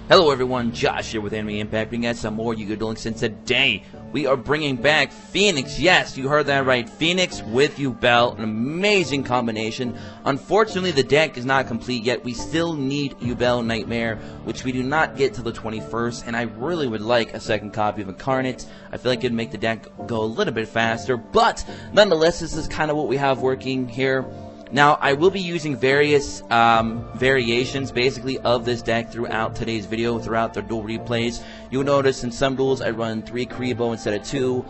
Hello everyone, Josh here with Anime Impact, bringing us some more Yu-Gi-Oh! Duel Links, and today we are bringing back Phoenix. Yes, you heard that right, Phoenix with Yubel, an amazing combination. Unfortunately, the deck is not complete yet. We still need Yubel Nightmare, which we do not get till the 21st, and I really would like a second copy of Incarnate. I feel like it'd make the deck go a little bit faster, but nonetheless, this is kind of what we have working here. Now, I will be using various variations, basically, of this deck throughout today's video, throughout the duel replays. You'll notice in some duels I run 3 Kribo instead of 2.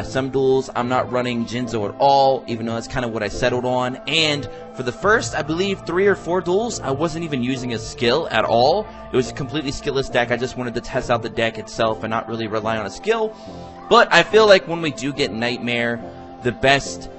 Some duels I'm not running Jinzo at all, even though that's kind of what I settled on. And for the first, I believe, 3 or 4 duels, I wasn't even using a skill at all. It was a completely skillless deck. I just wanted to test out the deck itself and not really rely on a skill. But I feel like when we do get Nightmare, the best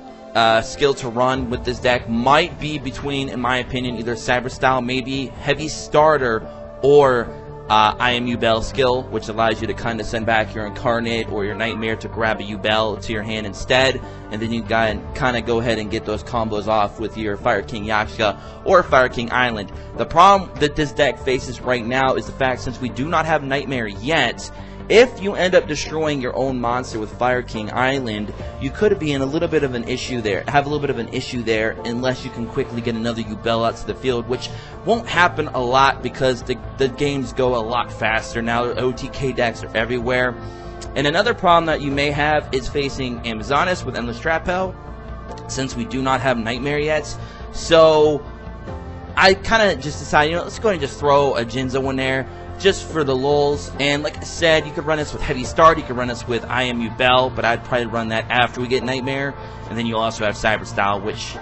skill to run with this deck might be between, in my opinion, either Cyber Style, maybe Heavy Starter, or I Am Yubel skill, which allows you to kind of send back your Incarnate or your Nightmare to grab a Yubel to your hand instead, and then you can kind of go ahead and get those combos off with your Fire King Yakshka or Fire King Island. The problem that this deck faces right now is the fact, since we do not have Nightmare yet, if you end up destroying your own monster with Fire King Island, you could be in a little bit of an issue there. Have a little bit of an issue there unless you can quickly get another Yubel out to the field, which won't happen a lot because the games go a lot faster now. OTK decks are everywhere. And another problem that you may have is facing Amazonas with Endless Trap Hell, since we do not have Nightmare yet. So I kind of just decided, let's go ahead and just throw a Jinzo in there, just for the lulz. And like I said, you could run this with Heavy Start, you could run this with I Am Yubel, but I'd probably run that after we get Nightmare. And then you also have Cyber Style, which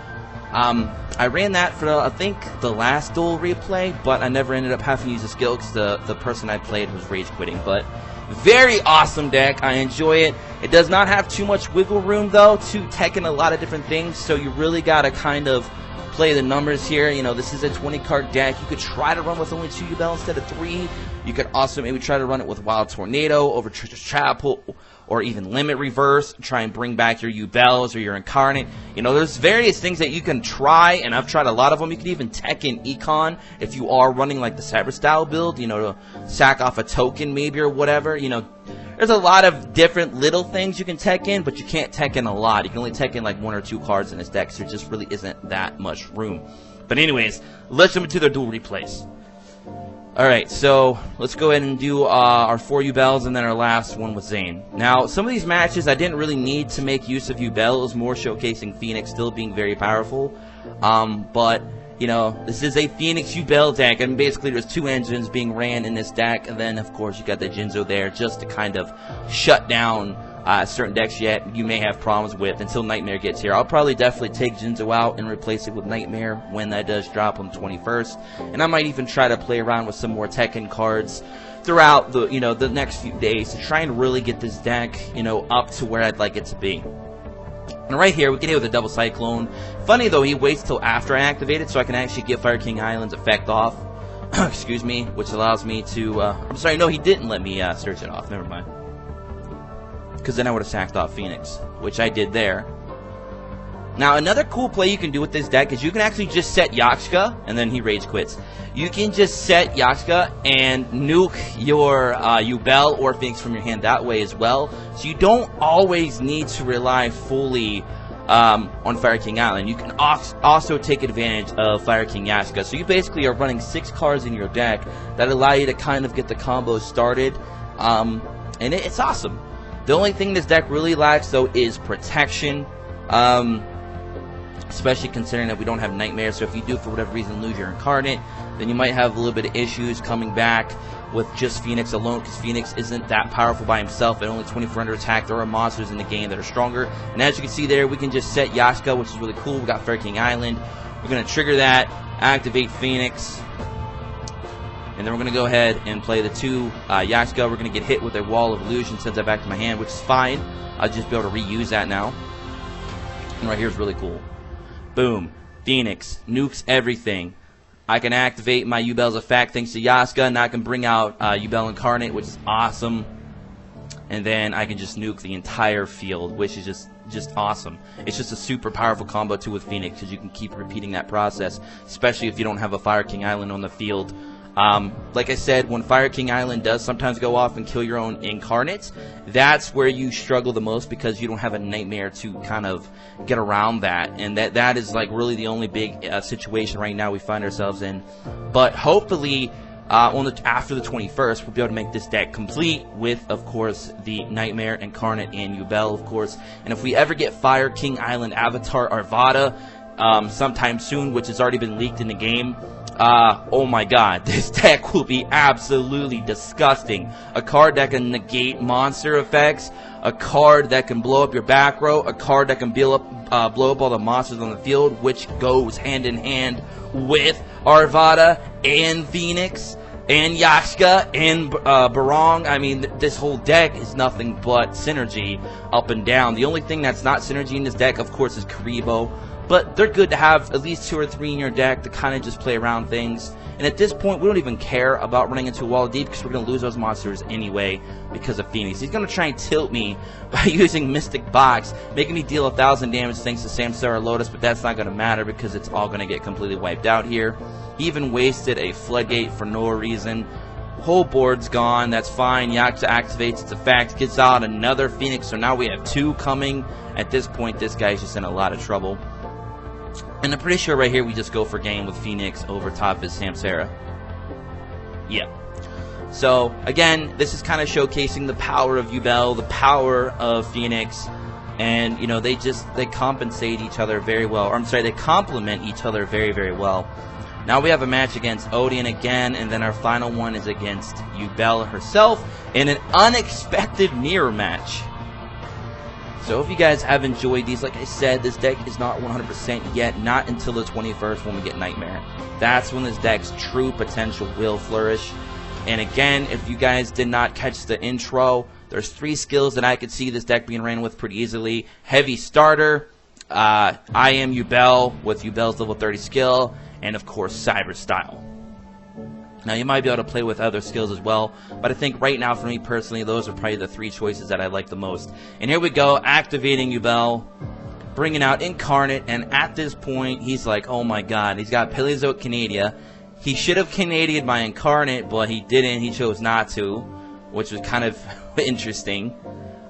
I ran that for I think the last duel replay, but I never ended up having to use a skill because the person I played was rage quitting. But very awesome deck, I enjoy it. It does not have too much wiggle room though to tech in a lot of different things, so you really gotta kind of play the numbers here. This is a 20 card deck. You could try to run with only 2 Yubel instead of 3. You could also maybe try to run it with Wild Tornado over Treacherous Trap, or even Limit Reverse. Try and bring back your Yubels or your Incarnate. There's various things that you can try, and I've tried a lot of them. You could even tech in Econ if you are running like the Cyber Style build, to sack off a token maybe or whatever. There's a lot of different little things you can tech in, but you can't tech in a lot. You can only tech in like 1 or 2 cards in this deck, so there just really isn't that much room. But anyways, let's jump into their duel replays. Alright, so let's go ahead and do our 4 Yubels and then our last one with Zane. Now, some of these matches I didn't really need to make use of Yubel. It was more showcasing Phoenix still being very powerful. But this is a Phoenix Yubel deck, and basically there's 2 engines being ran in this deck, and then of course you got the Jinzo there just to kind of shut down certain decks you may have problems with until Nightmare gets here. I'll probably definitely take Jinzo out and replace it with Nightmare when that does drop on the 21st, and I might even try to play around with some more Tekken cards throughout the the next few days to try and really get this deck up to where I'd like it to be. And right here, we can hit with a double Cyclone. Funny though, he waits till after I activate it so I can actually get Fire King Island's effect off. Excuse me, which allows me to, I'm sorry, no, he didn't let me search it off, never mind. Because then I would have sacked off Phoenix, which I did there. Now, another cool play you can do with this deck is you can actually just set Yakshka, and then he rage quits. You can just set Yakshka and nuke your Yubel or Phoenix from your hand that way as well. So you don't always need to rely fully on Fire King Island. You can also take advantage of Fire King Yakshka. So you basically are running 6 cards in your deck that allow you to kind of get the combos started. And it's awesome. The only thing this deck really lacks, though, is protection. Especially considering that we don't have Nightmare, so if you do for whatever reason lose your Incarnate, then you might have a little bit of issues coming back with just Phoenix alone, because Phoenix isn't that powerful by himself at only 2400 attack. There are monsters in the game that are stronger, and as you can see there, we can just set Yakshka, which is really cool. We got Fire King Island. We're going to trigger that, activate Phoenix, and then we're going to go ahead and play the 2 Yakshka. We're going to get hit with a Wall of Illusion, sends that back to my hand, which is fine. I'll just be able to reuse that now. And right here is really cool. Boom. Phoenix. Nukes everything. I can activate my Yubel's effect thanks to Yakshka, and I can bring out Yubel Incarnate, which is awesome. And then I can just nuke the entire field, which is just awesome. It's just a super powerful combo too with Phoenix, because you can keep repeating that process, especially if you don't have a Fire King Island on the field. Like I said, when Fire King Island does sometimes go off and kill your own incarnates, that's where you struggle the most because you don't have a Nightmare to kind of get around that. And that is like really the only big situation right now we find ourselves in. But hopefully, after the 21st, we'll be able to make this deck complete with, of course, the Nightmare Incarnate and Yubel, of course. And if we ever get Fire King Island Avatar Arvada sometime soon, which has already been leaked in the game, oh my god, this deck will be absolutely disgusting. A card that can negate monster effects, a card that can blow up your back row, a card that can blow up all the monsters on the field, which goes hand in hand with Arvada and Phoenix and Yashka and Barong. I mean, this whole deck is nothing but synergy up and down. The only thing that's not synergy in this deck, of course, is Karibo. But they're good to have at least 2 or 3 in your deck to kind of just play around things. And at this point, we don't even care about running into a wall of deep because we're going to lose those monsters anyway because of Phoenix. He's going to try and tilt me by using Mystic Box, making me deal 1,000 damage thanks to Samsara Lotus, but that's not going to matter because it's all going to get completely wiped out here. He even wasted a Floodgate for no reason. Whole board's gone. That's fine. Yaxa activates. It's a fact. Gets out another Phoenix, so now we have 2 coming. At this point, this guy's just in a lot of trouble. And I'm pretty sure right here we just go for game with Phoenix over top his Samsara. Yeah. So, again, this is kind of showcasing the power of Yubel, the power of Phoenix. And, you know, they compensate each other very well. Or, I'm sorry, they complement each other very, very well. Now we have a match against Odeon again, and then our final one is against Yubel herself in an unexpected mirror match. So if you guys have enjoyed these, like I said, this deck is not 100% yet, not until the 21st when we get Nightmare. That's when this deck's true potential will flourish. And again, if you guys did not catch the intro, there's 3 skills that I could see this deck being ran with pretty easily. Heavy Starter, I am Yubel with Yubel's level 30 skill, and of course Cyber Style. Now, you might be able to play with other skills as well, but I think right now, for me personally, those are probably the 3 choices that I like the most. And here we go, activating Yubel, bringing out Incarnate, and at this point, he's like, oh my god, he's got Paleozoic Canadia. He should have Canadia'd my Incarnate, but he didn't. He chose not to, which was kind of interesting.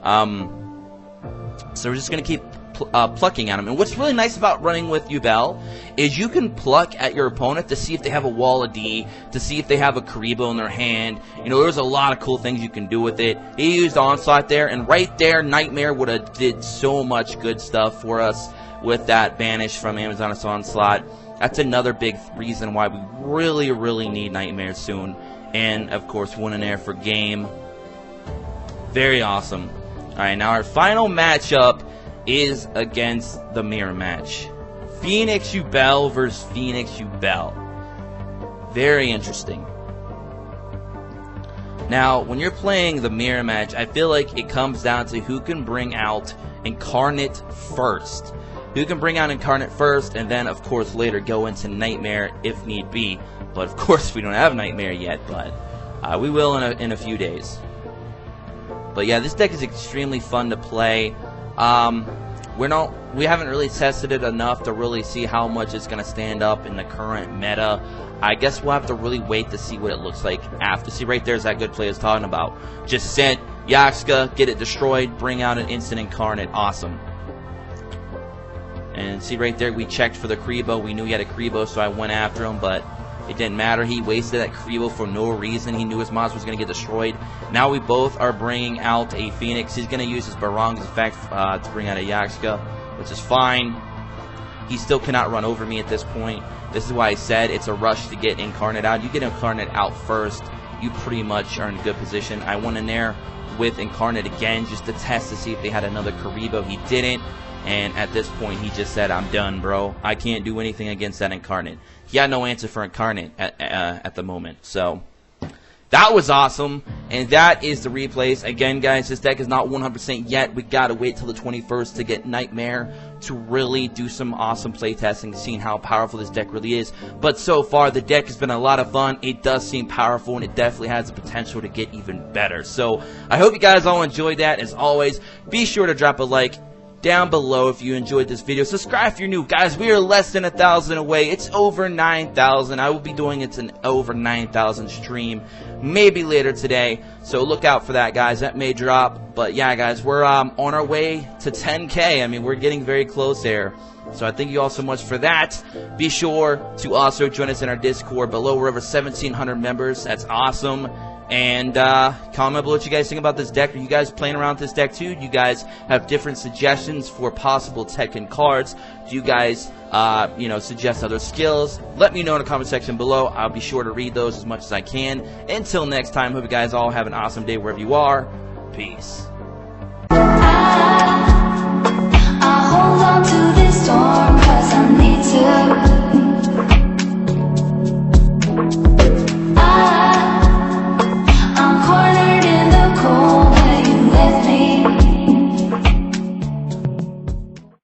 So we're just going to keep plucking at him. And what's really nice about running with Yubel is you can pluck at your opponent to see if they have a Wall of D, to see if they have a Karibo in their hand. You know, there's a lot of cool things you can do with it. He used Onslaught there, and right there, Nightmare would have did so much good stuff for us with that banish from Amazon's Onslaught. That's another big reason why we really, really need Nightmare soon. And, of course, one in there for game. Very awesome. Alright, now our final matchup is against the mirror match. Phoenix Yubel versus Phoenix Yubel. Very interesting. Now, when you're playing the mirror match, I feel like it comes down to who can bring out Incarnate first. Who can bring out Incarnate first, and then, of course, later go into Nightmare if need be. But, of course, we don't have Nightmare yet, but we will in a few days. But, yeah, this deck is extremely fun to play. We haven't really tested it enough to really see how much it's going to stand up in the current meta. I guess we'll have to really wait to see what it looks like after. See, right there's that good play I was talking about. Just sent Yaxka, get it destroyed, bring out an instant Incarnate. Awesome. And see right there, we checked for the Karibo. We knew he had a Karibo, so I went after him, but it didn't matter. He wasted that Karibo for no reason. He knew his monster was going to get destroyed. Now we both are bringing out a Phoenix. He's going to use his Barong's effect to bring out a Yaxka, which is fine. He still cannot run over me at this point. This is why I said it's a rush to get Incarnate out. You get Incarnate out first, you pretty much are in a good position. I went in there with Incarnate again just to test to see if they had another Karibo. He didn't. And at this point, he just said, I'm done, bro. I can't do anything against that Incarnate. He had no answer for Incarnate at the moment. So, that was awesome. And that is the replays. Again, guys, this deck is not 100% yet. We got to wait till the 21st to get Nightmare to really do some awesome playtesting, seeing how powerful this deck really is. But so far, the deck has been a lot of fun. It does seem powerful, and it definitely has the potential to get even better. So, I hope you guys all enjoyed that. As always, be sure to drop a like. down below if you enjoyed this video. Subscribe if you're new. Guys, we are less than 1,000 away. It's over 9,000. I will be doing it an over 9,000 stream maybe later today. So look out for that, guys. That may drop. But yeah, guys, we're on our way to 10K. I mean, we're getting very close there. So I thank you all so much for that. Be sure to also join us in our Discord below. We're over 1,700 members. That's awesome. And comment below what you guys think about this deck. Are you guys playing around with this deck too? Do you guys have different suggestions for possible Tekken cards? Do you guys, suggest other skills? Let me know in the comment section below. I'll be sure to read those as much as I can. Until next time, hope you guys all have an awesome day wherever you are. Peace. I hold on to this storm.